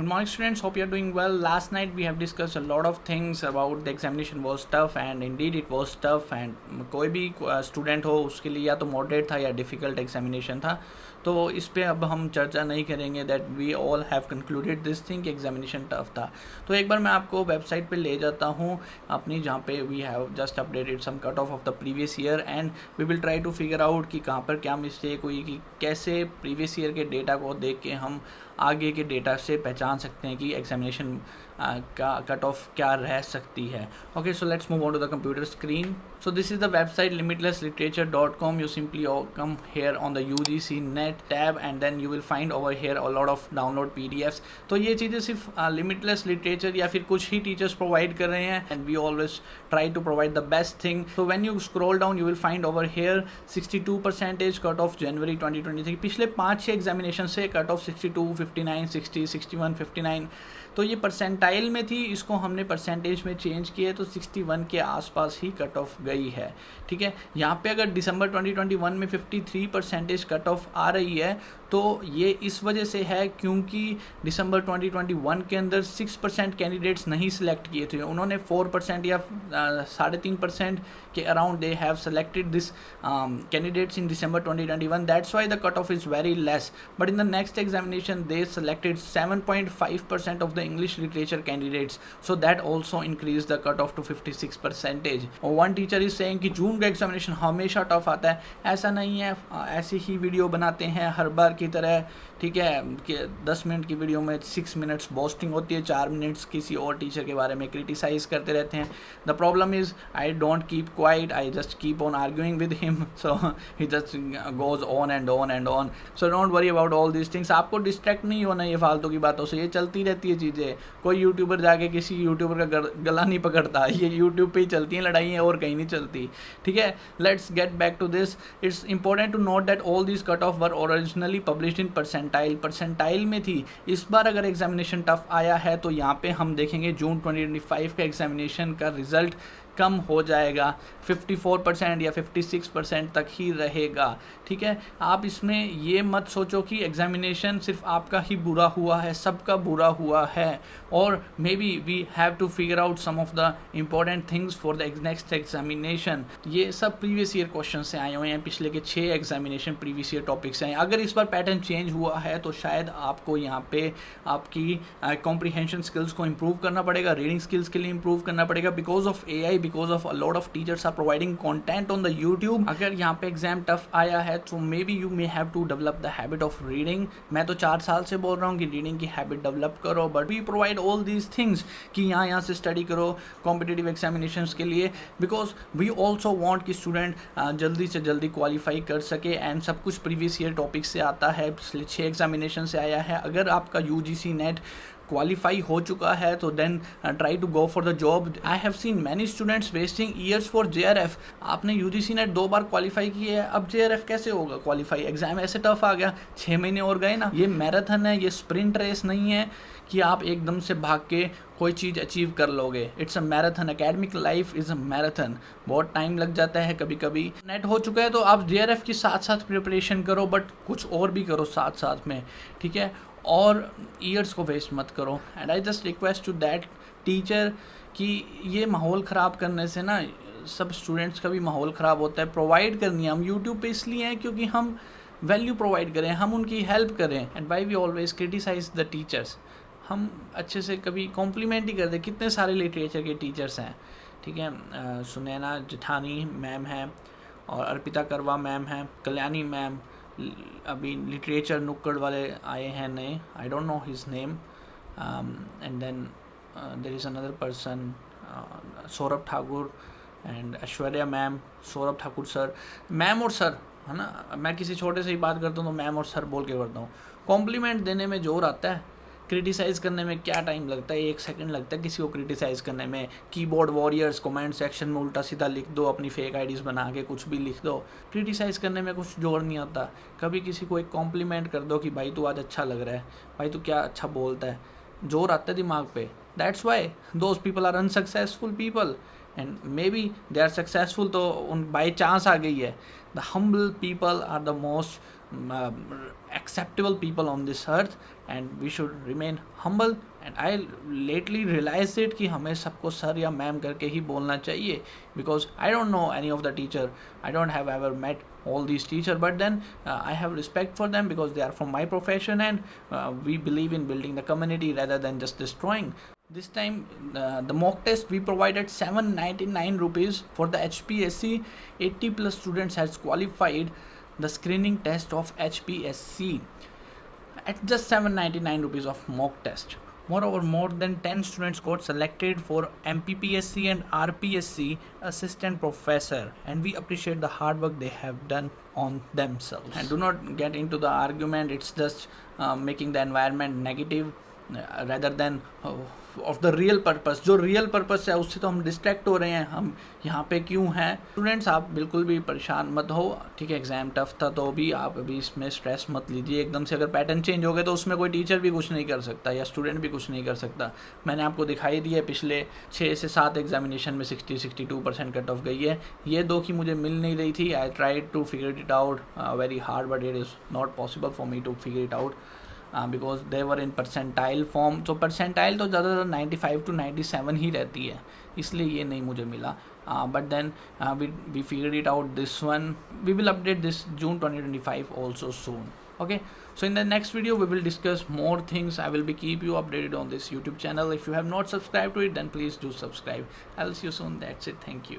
Good morning, students. Hope you are doing well. Last night we have discussed a lot of things about the examination was tough, and indeed it was tough. And कोई भी student हो उसके लिए या तो moderate था या difficult examination था. तो इस पे अब हम चर्चा नहीं करेंगे. That we all have concluded this thing कि एग्जामिनेशन टफ था. तो एक बार मैं आपको वेबसाइट पे ले जाता हूँ अपनी, जहाँ पे we have just updated some cut off the previous year and we will try to figure out कि कहाँ पर क्या मिस्टेक हुई, कि कैसे प्रीवियस ईयर के डेटा को देख के हम आगे के डेटा से पहचान सकते हैं कि एग्जामिनेशन का कट ऑफ क्या रह सकती है. Okay, so let's move on to the computer screen. So this is the website limitlessliterature.com. You simply come here on the UGC net tab and then you will find over here a lot of download PDFs. तो ये चीज़ें सिर्फ limitless literature या फिर कुछ ही teachers provide कर रहे हैं, and we always try to provide the best thing. So when you scroll down you will find over here 62% cut off January 2023. पिछले 5-6 एग्जामिनेशन से कट ऑफ 62, 59, 60, 61, 59. तो ये परसेंटाइल में थी, इसको हमने परसेंटेज में चेंज किया तो 61 के आसपास ही कट ऑफ गई है. ठीक है, यहाँ पे अगर दिसंबर 2021 में 53% कट ऑफ आ रही है तो ये इस वजह से है क्योंकि दिसंबर 2021 के अंदर 6% कैंडिडेट्स नहीं सिलेक्ट किए थे. उन्होंने 4% या 3.5% के around they have selected this candidates in December 2021. That's why the cut off is very less. But in the next examination they selected 7.5% of the English literature candidates. So that also increase the cut off to 56%. One teacher is saying कि जून का examination हमेशा tough आता है. ऐसा नहीं है, ऐसी ही वीडियो बनाते हैं हर बार की तरह. ठीक है, कि 10 मिनट की वीडियो में 6 मिनट्स बोस्टिंग होती है, 4 मिनट्स किसी और टीचर के बारे में क्रिटिसाइज करते रहते हैं. The problem is I don't keep quiet, I just keep on arguing with him. So he just goes on and on and on. So don't worry about all this things. आपको distract नहीं होना ये फालतू की बातों से, ये चलती रहती है चीज़ें. कोई यूट्यूबर जाके किसी यूट्यूबर का गला नहीं पकड़ता, ये यूट्यूब पे ही चलती हैं लड़ाइयाँ और कहीं नहीं चलती. ठीक है, let's get back to this. It's important to note that all this cut off were originally published in percentile में थी. इस बार अगर एग्जामिनेशन टफ आया है तो यहाँ पे हम देखेंगे जून 2025 का एग्जामिनेशन का रिजल्ट कम हो जाएगा, 54% या 56% तक ही रहेगा. ठीक है, आप इसमें ये मत सोचो कि एग्जामिनेशन सिर्फ आपका ही बुरा हुआ है, सबका बुरा हुआ है. और maybe we have to figure out some of the important things for the next examination. ये सब प्रीवियस ईयर क्वेश्चन से आए हुए हैं, पिछले के 6 एग्जामिनेशन प्रीवियस ईयर टॉपिक से आए. अगर इस बार पैटर्न चेंज हुआ है तो शायद आपको यहाँ पे आपकी कॉम्प्रीहेंशन स्किल्स को इम्प्रूव करना पड़ेगा, रीडिंग स्किल्स के लिए इम्प्रूव करना पड़ेगा. Because of AI, because of a lot of teachers are providing content on the YouTube. अगर यहाँ पे एग्जाम टफ आया है तो maybe you may have to develop the habit of reading. मैं तो 4 साल से बोल रहा हूँ कि रीडिंग की हैबिट डेवलप करो, but we provide all these things कि यहाँ से स्टडी करो कॉम्पिटिटिव एग्जामिनेशंस के लिए. बिकॉज वी ऑल्सो वांट कि स्टूडेंट जल्दी से जल्दी क्वालिफाई कर सके. एंड सब कुछ प्रीवियस ईयर टॉपिक से आता है, पिछले 6 एग्जामिनेशन से आया है. अगर आपका UGC नेट क्वालिफाई हो चुका है तो then try to go for the job. I have seen many students wasting years for JRF. आपने UGC नेट 2 बार क्वालिफाई किए है, अब JRF कैसे होगा क्वालिफाई? एग्जाम ऐसे टफ आ गया, 6 महीने और गए ना. ये मैराथन है, ये स्प्रिंट रेस नहीं है कि आप एकदम से भाग के कोई चीज़ अचीव कर लोगे. It's a marathon. Academic life is a marathon. बहुत टाइम लग जाता है कभी कभी. नेट हो चुका है तो आप JRF के साथ साथ प्रिपरेशन करो, बट कुछ और भी करो साथ साथ में. ठीक है, और ईयर्स को वेस्ट मत करो. And I just request to that teacher कि ये माहौल ख़राब करने से ना सब स्टूडेंट्स का भी माहौल ख़राब होता है. प्रोवाइड करनी है हम यूट्यूब पे इसलिए हैं क्योंकि हम वैल्यू प्रोवाइड करें, हम उनकी हेल्प करें. And why we always criticise the teachers. हम अच्छे से कभी कॉम्प्लीमेंट ही कर दें. कितने सारे लिटरेचर के टीचर्स हैं. ठीक है, सुनैना जेठानी मैम हैं और अर्पिता करवा मैम हैं, कल्याणी मैम. अभी लिटरेचर नुक्कड़ वाले आए हैं नए, I don't know his name. And then there is another person, Saurabh Thakur and Aishwarya ma'am. Saurabh Thakur sir, ma'am और सर है ना. मैं किसी छोटे से ही बात करता हूँ तो मैम और सर बोल के करता हूँ. कॉम्प्लीमेंट देने में जोर आता है, क्रिटिसाइज करने में क्या टाइम लगता है? 1 सेकंड लगता है किसी को क्रिटिसाइज करने में. कीबोर्ड वॉरियर्स कमेंट सेक्शन में उल्टा सीधा लिख दो, अपनी फेक आईडीज़ बना के कुछ भी लिख दो. क्रिटिसाइज करने में कुछ जोर नहीं आता. कभी किसी को एक कॉम्प्लीमेंट कर दो कि भाई तू आज अच्छा लग रहा है, भाई तू क्या अच्छा बोलता है. जोर आता है दिमाग पे. That's why those people are unsuccessful people. And maybe they are successful तो उन बाई चांस आ गई है. The humble people are the most acceptable people on this earth, and we should remain humble. And I lately realized it कि हमें सबको sir या ma'am करके ही बोलना चाहिए, because I don't know any of the teacher, I don't have ever met all these teachers, but then I have respect for them because they are from my profession, and we believe in building the community rather than just destroying. This time the mock test we provided 799 rupees for the HPSC. 80 plus students has qualified the screening test of HPSC at just 799 rupees of mock test. Moreover, more than 10 students got selected for MPPSC and RPSC assistant professor, and we appreciate the hard work they have done on themselves. And do not get into the argument, it's just making the environment negative rather than of the real purpose. जो real purpose है उससे तो हम distract हो रहे हैं, हम यहाँ पे क्यों हैं. स्टूडेंट्स आप बिल्कुल भी परेशान मत हो, ठीक है. एग्ज़ाम टफ था तो भी आप अभी इसमें स्ट्रेस मत लीजिए. एकदम से अगर पैटर्न चेंज हो गए तो उसमें कोई टीचर भी कुछ नहीं कर सकता या स्टूडेंट भी कुछ नहीं कर सकता. मैंने आपको दिखाई दी है पिछले 6 से 7 एग्जामिनेशन में 60-62% कट ऑफ गई है. ये 2 की मुझे मिल नहीं रही थी. I tried to figure it out very hard, but it is not possible for me to figure it out because they were in percentile form. तो परसेंटाइल तो ज़्यादातर 95 to 97 ही रहती है, इसलिए ये नहीं मुझे मिला. But then we figured it out this one. We will update this June 2025 also soon. Okay, so in the next video we will discuss more things. I will be keep you updated on this YouTube channel. If you have not subscribed to it, then please do subscribe. I'll see you soon. That's it. Thank you.